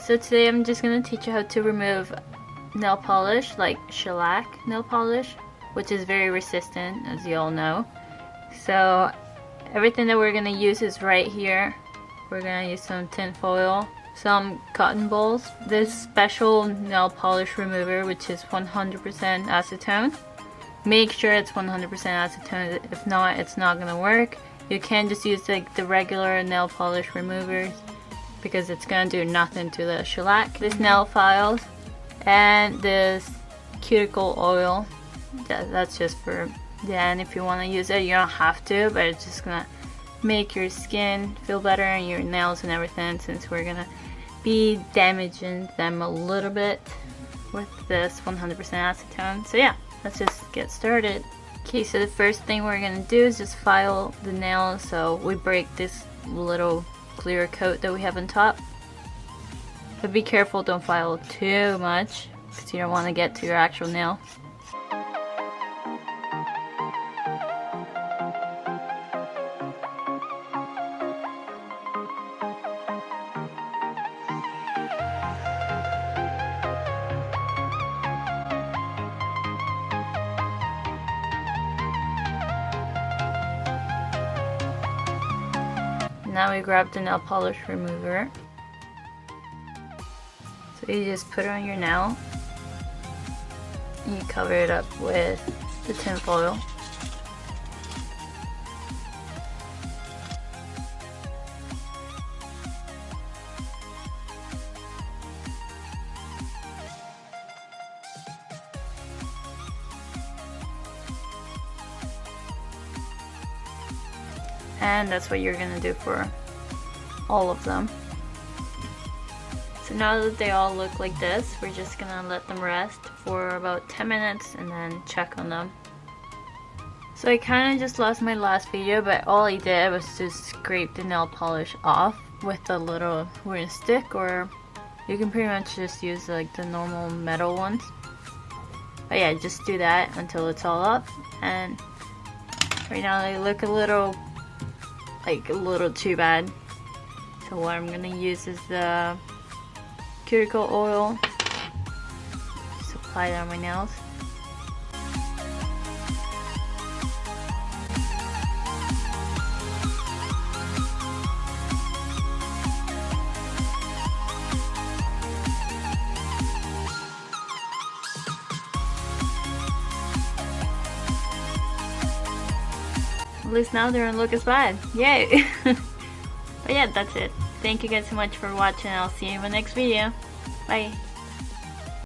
So today I'm just gonna teach you how to remove nail polish, like shellac nail polish, which is very resistant, as you all know. So everything that we're gonna use is right here. We're gonna use some tin foil, some cotton balls, this special nail polish remover, which is 100% acetone. Make sure it's 100% acetone, if not, it's not gonna work. You can just use like the regular nail polish removers because it's gonna do nothing to the shellac. This nail files and this cuticle oil, that's just for the end. If you want to use it, you don't have to, but it's just gonna make your skin feel better and your nails and everything, since we're gonna be damaging them a little bit with this 100% acetone. So yeah, let's just get started. Okay, so the first thing we're gonna do is just file the nail so we break this little clear coat that we have on top. But be careful, don't file too much because you don't want to get to your actual nail. Now we grab the nail polish remover. So you just put it on your nail and you cover it up with the tin foil. And that's what you're gonna do for all of them. So now that they all look like this, we're just gonna let them rest for about 10 minutes and then check on them. So I kind of just lost my last video, but all I did was just scrape the nail polish off with a little wooden stick, or you can pretty much just use like the normal metal ones. But yeah, just do that until it's all off. And right now they look a little too bad. So what I'm gonna use is the cuticle oil. Just apply that on my nails. At least now they don't look as bad. Yay! But yeah, that's it. Thank you guys so much for watching. I'll see you in the next video. Bye!